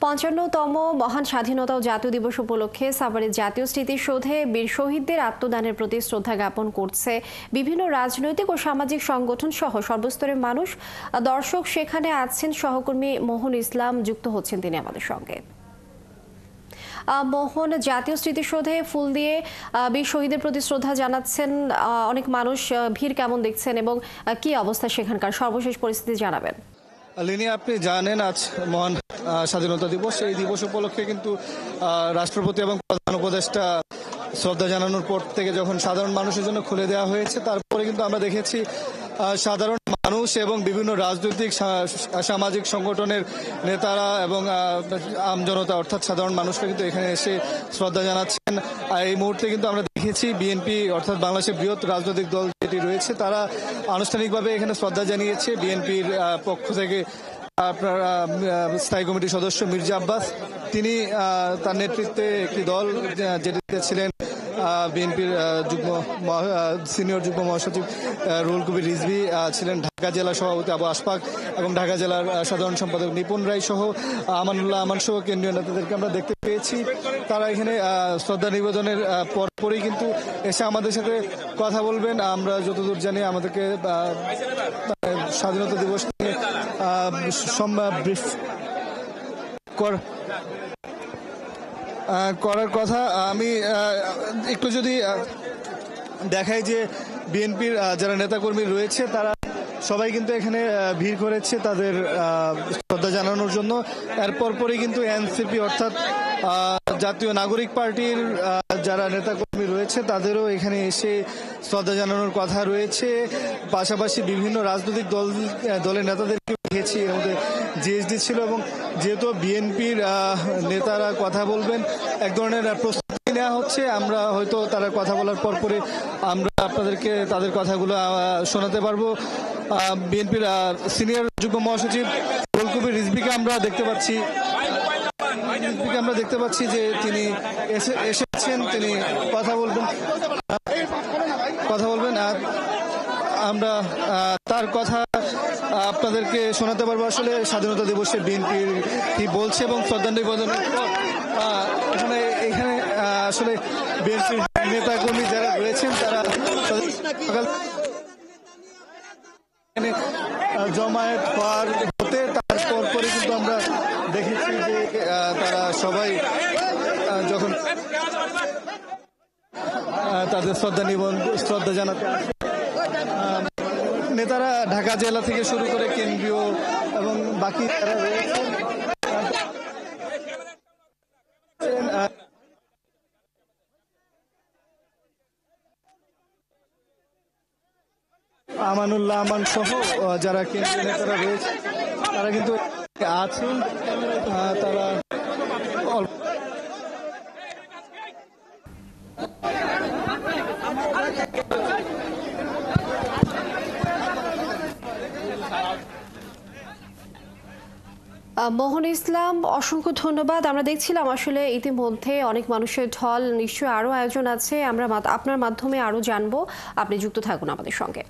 ৫৫তম মহান স্বাধীনতা ও জাতীয় দিবস উপলক্ষে সাভারের জাতীয় স্মৃতিসৌধে বীর শহীদদের আত্মদানের প্রতি শ্রদ্ধা জ্ঞাপন করছে বিভিন্ন রাজনৈতিক ও সামাজিক সংগঠন সহ সর্বস্তরের মানুষ। দর্শক সেখানে আছেন সহকর্মী মোহন ইসলাম, যুক্ত হচ্ছেন তিনি আমাদের সঙ্গে। মোহন, জাতীয় স্মৃতিসৌধে ফুল দিয়ে বীর শহীদের প্রতি শ্রদ্ধা জানাচ্ছেন অনেক মানুষ, ভিড় কেমন দেখছেন এবং কি অবস্থা সেখানকার, সর্বশেষ পরিস্থিতি জানাবেন। লিনি, আপনি জানেন আজ মহান স্বাধীনতা দিবস। এই দিবস উপলক্ষে কিন্তু রাষ্ট্রপতি এবং প্রধান উপদেষ্টা শ্রদ্ধা জানানোর পর থেকে যখন সাধারণ মানুষের জন্য খুলে দেওয়া হয়েছে, তারপরে কিন্তু আমরা দেখেছি সাধারণ মানুষ এবং বিভিন্ন রাজনৈতিক সামাজিক সংগঠনের নেতারা এবং আমজনতা অর্থাৎ সাধারণ মানুষরা কিন্তু এখানে এসে শ্রদ্ধা জানাচ্ছেন। এই মুহূর্তে কিন্তু আমরা দেখেছি বিএনপি অর্থাৎ বাংলাদেশের বৃহৎ রাজনৈতিক দল যেটি রয়েছে তারা আনুষ্ঠানিকভাবে এখানে শ্রদ্ধা জানিয়েছে। বিএনপির পক্ষ থেকে আপনার স্থায়ী কমিটির সদস্য মির্জা আব্বাস, তিনি তার নেতৃত্বে একটি দল যেটিতে ছিলেন বিএনপির সিনিয়র যুগ্ম মহাসচিব রুহুল কবির রিজভী, ছিলেন ঢাকা জেলা সভাপতি আবু আশফাক এবং ঢাকা জেলার সাধারণ সম্পাদক নিপুণ রায় সহ আমানুল্লাহ আমান সহ কেন্দ্রীয় নেতাদেরকে আমরা দেখতে পেয়েছি। তারা এখানে শ্রদ্ধা নিবেদনের পরপরই কিন্তু এসে আমাদের সাথে কথা বলবেন। আমরা যতদূর জানি আমাদেরকে স্বাধীনতা দিবস নিয়ে ব্রিফ করার কথা। আমি একটু যদি দেখাই যে বিএনপির যারা নেতাকর্মী রয়েছে তারা সবাই কিন্তু এখানে ভিড় করেছে তাদের শ্রদ্ধা জানানোর জন্য। এরপর পরই কিন্তু এনসিপি অর্থাৎ জাতীয় নাগরিক পার্টির যারা নেতাকর্মী রয়েছে তাদেরও এখানে এসে শ্রদ্ধা জানানোর কথা রয়েছে। পাশাপাশি বিভিন্ন রাজনৈতিক দলের নেতাদেরকে দেখেছি, এর মধ্যে জিএসডি ছিল। এবং যেহেতু বিএনপির নেতারা কথা বলবেন, এক ধরনের প্রস্তুতি নেওয়া হচ্ছে। আমরা হয়তো তারা কথা বলার পরপরই আমরা আপনাদেরকে তাদের কথাগুলো শোনাতে পারবো। বিএনপির সিনিয়র যুগ্ম মহাসচিব রুহুল কবির রিজভীকে আমরা দেখতে পাচ্ছি যে তিনি এসেছেন, তিনি কথা বলবেন। আমরা তার কথা আপনাদেরকে শোনাতে পারবো। আসলে স্বাধীনতা দিবসে বিএনপি কি বলছে এবং শ্রদ্ধা নিবেদনের এখানে আসলে বিএনপির নেতাকর্মী যারা রয়েছেন তারা জমায়েত হতে তারপর পরে কিন্তু আমরা দেখেছি যে তারা সবাই যখন তাদের শ্রদ্ধা জানাতে নেতারা ঢাকা জেলা থেকে শুরু করে কেন্দ্রীয় এবং বাকি যারা রয়েছেন আমানুল্লাহ আমান সহ যারা কেন্দ্রীয় নেতারা রয়েছে তারা কিন্তু আছেন। তারা মোহন ইসলাম, অসংখ্য ধন্যবাদ। আমরা দেখছিলাম আসলে ইতিমধ্যে অনেক মানুষের ঢল, নিশ্চয়ই আরও আয়োজন আছে। আমরা আপনার মাধ্যমে আরও জানবো। আপনি যুক্ত থাকুন আমাদের সঙ্গে।